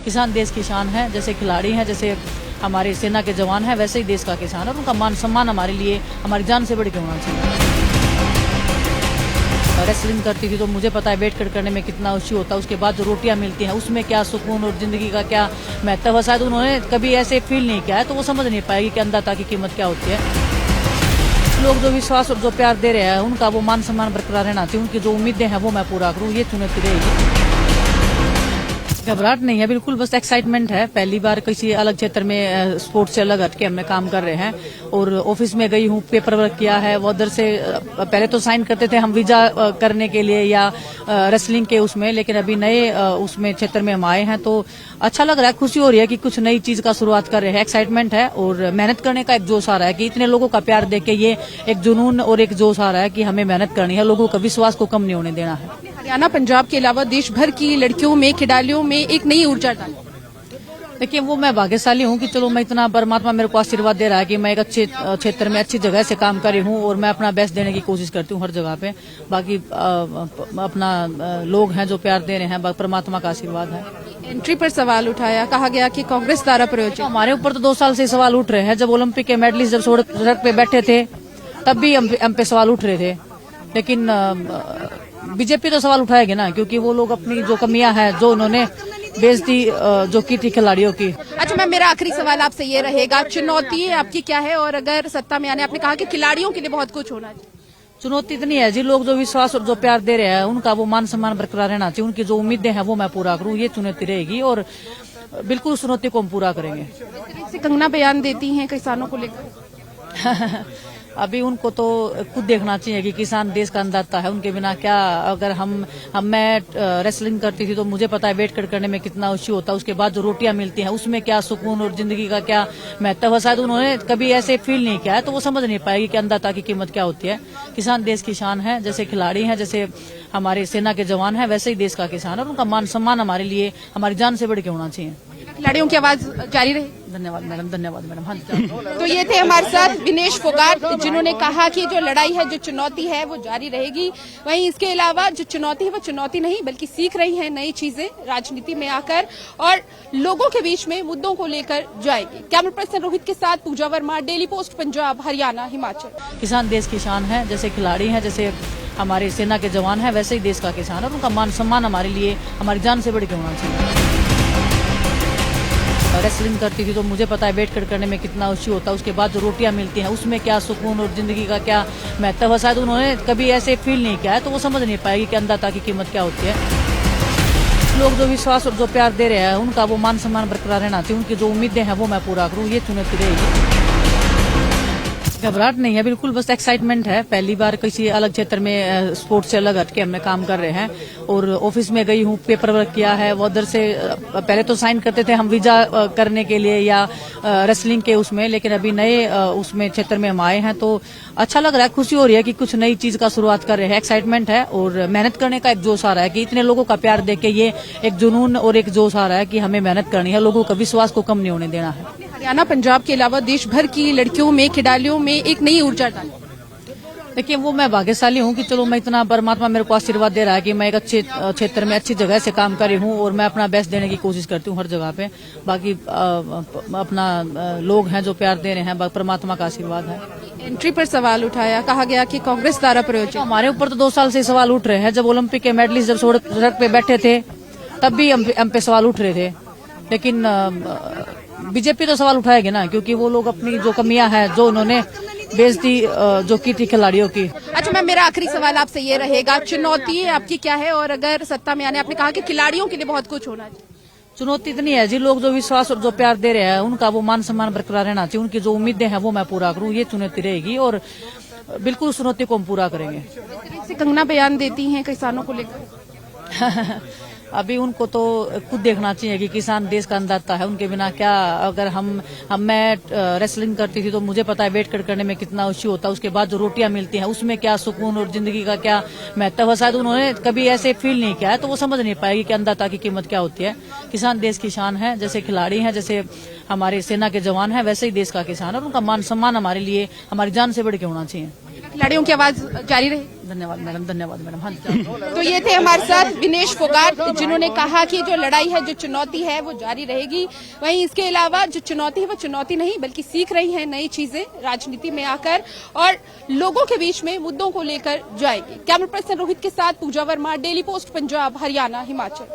किसान देश की शान है, जैसे खिलाड़ी हैं, जैसे हमारे सेना के जवान हैं, वैसे ही देश का किसान है और उनका मान सम्मान हमारे लिए हमारी जान से बढ़ के होना चाहिए। रेसलिंग करती थी तो मुझे पता है वेट करने में कितना खुशी होता है, उसके बाद जो रोटियां मिलती हैं उसमें क्या सुकून और जिंदगी का क्या महत्व है, शायद उन्होंने कभी ऐसे फील नहीं किया है तो वो समझ नहीं पाएगी कि अन्नदाता की कीमत क्या होती है। लोग जो विश्वास और जो प्यार दे रहे हैं उनका वो मान सम्मान बरकरार रहना चाहिए, उनकी जो उम्मीदें हैं वो मैं पूरा करूँ, ये चुनौती रहेगी। घबराहट नहीं है, बिल्कुल बस एक्साइटमेंट है। पहली बार किसी अलग क्षेत्र में स्पोर्ट्स से अलग हटके हमने काम कर रहे हैं और ऑफिस में गई हूँ, पेपर वर्क किया है। वो उधर से पहले तो साइन करते थे हम वीजा करने के लिए या रेसलिंग के उसमें, लेकिन अभी नए उसमें क्षेत्र में हम आए हैं तो अच्छा लग रहा है, खुशी हो रही है कि कुछ नई चीज का शुरुआत कर रहे हैं। एक्साइटमेंट है और मेहनत करने का एक जोश आ रहा है कि इतने लोगों का प्यार देख के ये एक जुनून और एक जोश आ रहा है कि हमें मेहनत करनी है, लोगों का विश्वास को कम नहीं होने देना है। हरियाणा पंजाब के अलावा देश भर की लड़कियों में, खिलाड़ियों में एक नई ऊर्जा डाली। देखिए वो मैं भाग्यशाली हूँ कि चलो मैं इतना परमात्मा मेरे को आशीर्वाद दे रहा है कि मैं एक अच्छे क्षेत्र में अच्छी जगह से काम कर रही हूँ और मैं अपना बेस्ट देने की कोशिश करती हूँ हर जगह पे। बाकी अपना लोग हैं जो प्यार दे रहे हैं, परमात्मा का आशीर्वाद है। एंट्री पर सवाल उठाया, कहा गया कि कांग्रेस द्वारा प्रायोजित। हमारे ऊपर तो 2 साल से सवाल उठ रहे हैं। जब ओलंपिक के मेडलिस्ट जब सड़क पे बैठे थे तब भी हम पे सवाल उठ रहे थे, लेकिन बीजेपी तो सवाल उठाएगी ना, क्योंकि वो लोग अपनी जो कमियां हैं जो उन्होंने बेइज्जती जो की थी खिलाड़ियों की। अच्छा मैम, मेरा आखिरी सवाल आपसे ये रहेगा, चुनौती आपकी क्या है और अगर सत्ता में आने, आपने कहा कि खिलाड़ियों के लिए बहुत कुछ होना चाहिए। चुनौती इतनी है जी, लोग जो विश्वास और जो प्यार दे रहे हैं उनका वो मान सम्मान बरकरार रहना चाहिए, उनकी जो उम्मीदें हैं वो मैं पूरा करूँ, ये चुनौती रहेगी और बिल्कुल उस चुनौती को हम पूरा करेंगे। कंगना बयान देती हैं किसानों को लेकर। अभी उनको तो खुद देखना चाहिए कि किसान देश का अन्नदाता है, उनके बिना क्या। अगर मैं रेसलिंग करती थी तो मुझे पता है वेट करने में कितना खुशी होता है, उसके बाद जो रोटियां मिलती हैं उसमें क्या सुकून और जिंदगी का क्या महत्व है, शायद उन्होंने कभी ऐसे फील नहीं किया है तो वो समझ नहीं पाएगी कि अन्नदाता की कीमत क्या होती है। किसान देश की शान है, जैसे खिलाड़ी हैं, जैसे हमारे सेना के जवान हैं, वैसे ही देश का किसान है और उनका मान सम्मान हमारे लिए हमारी जान से बढ़ के होना चाहिए। खिलाड़ियों की आवाज जारी रहे। धन्यवाद मैडम, धन्यवाद मैडम। हाँ तो ये थे हमारे साथ विनेश फोगाट, जिन्होंने कहा कि जो लड़ाई है, जो चुनौती है वो जारी रहेगी। वहीं इसके अलावा जो चुनौती है वो चुनौती नहीं बल्कि सीख रही है नई चीजें राजनीति में आकर और लोगों के बीच में मुद्दों को लेकर जाएगी। कैमरा पर्सन रोहित के साथ पूजा वर्मा, डेली पोस्ट पंजाब, हरियाणा, हिमाचल। किसान देश की शान है, जैसे खिलाड़ी हैं, जैसे हमारे सेना के जवान हैं, वैसे ही देश का किसान है और उनका मान सम्मान हमारे लिए हमारी जान से बढ़ के होना चाहिए। रेसलिंग करती थी तो मुझे पता है वेट करने में कितना खुशी होता है, उसके बाद जो रोटियां मिलती हैं उसमें क्या सुकून और जिंदगी का क्या महत्व है, शायद उन्होंने कभी ऐसे फील नहीं किया है तो वो समझ नहीं पाएगी कि अन्नदाता की कीमत क्या होती है। लोग जो विश्वास और जो प्यार दे रहे हैं उनका वो मान सम्मान बरकरार रहना चाहिए, उनकी जो उम्मीदें हैं वो मैं पूरा करूँ, ये चुनौती रहेगी। घबराहट नहीं है, बिल्कुल बस एक्साइटमेंट है। पहली बार किसी अलग क्षेत्र में स्पोर्ट्स से अलग हटके हमने काम कर रहे हैं और ऑफिस में गई हूँ, पेपर वर्क किया है। वो उधर से पहले तो साइन करते थे हम वीजा करने के लिए या रेसलिंग के उसमें, लेकिन अभी नए उसमें क्षेत्र में हम आए हैं तो अच्छा लग रहा है, खुशी हो रही है कि कुछ नई चीज का शुरुआत कर रहे हैं। एक्साइटमेंट है और मेहनत करने का एक जोश आ रहा है कि इतने लोगों का प्यार देख के ये एक जुनून और एक जोश आ रहा है कि हमें मेहनत करनी है, लोगों का विश्वास को कम नहीं होने देना है। हरियाणा पंजाब के अलावा देश भर की लड़कियों में, खिलाड़ियों में एक नई ऊर्जा डाली। देखिए वो मैं भाग्यशाली हूँ कि चलो मैं इतना परमात्मा मेरे को आशीर्वाद दे रहा है कि मैं एक अच्छे क्षेत्र में अच्छी जगह से काम कर रही हूँ और मैं अपना बेस्ट देने की कोशिश करती हूँ हर जगह पे। बाकी अपना लोग हैं जो प्यार दे रहे हैं, परमात्मा का आशीर्वाद है। एंट्री पर सवाल उठाया, कहा गया कि कांग्रेस द्वारा प्रायोजित। हमारे ऊपर तो 2 साल से सवाल उठ रहे हैं। जब ओलंपिक के मेडलिस्ट जब सड़क पे बैठे थे तब भी हम पे सवाल उठ रहे थे, लेकिन बीजेपी तो सवाल उठाएगी ना, क्योंकि वो लोग अपनी जो कमियां हैं जो उन्होंने बेइज्जती जो की थी खिलाड़ियों की। अच्छा मैम, मेरा आखिरी सवाल आपसे ये रहेगा, चुनौती आपकी क्या है और अगर सत्ता में आने, आपने कहा कि खिलाड़ियों के लिए बहुत कुछ होना चाहिए। चुनौती इतनी है जी, लोग जो विश्वास और जो प्यार दे रहे हैं उनका वो मान सम्मान बरकरार रहना चाहिए, उनकी जो उम्मीदें हैं वो मैं पूरा करूँ, ये चुनौती रहेगी और बिल्कुल उस चुनौती को हम पूरा करेंगे। कंगना बयान देती हैं किसानों को लेकर। अभी उनको तो खुद देखना चाहिए कि किसान देश का अन्नदाता है, उनके बिना क्या। अगर मैं रेसलिंग करती थी तो मुझे पता है वेट करने में कितना खुशी होता है, उसके बाद जो रोटियां मिलती हैं उसमें क्या सुकून और जिंदगी का क्या महत्व है, शायद उन्होंने कभी ऐसे फील नहीं किया है तो वो समझ नहीं पाएगी कि अन्नदाता की कीमत क्या होती है। किसान देश की शान है, जैसे खिलाड़ी हैं, जैसे हमारे सेना के जवान हैं, वैसे ही देश का किसान है और उनका मान सम्मान हमारे लिए हमारी जान से बढ़ के होना चाहिए। खिलाड़ियों की आवाज जारी रहे। धन्यवाद मैडम। हाँ जी। तो ये थे हमारे साथ विनेश फोगाट, जिन्होंने कहा कि जो लड़ाई है, जो चुनौती है, वो जारी रहेगी। वहीं इसके अलावा जो चुनौती है वो चुनौती नहीं बल्कि सीख रही है नई चीजें राजनीति में आकर और लोगों के बीच में मुद्दों को लेकर जाएगी। कैमरा पर्सन रोहित के साथ पूजा वर्मा, डेली पोस्ट पंजाब, हरियाणा, हिमाचल।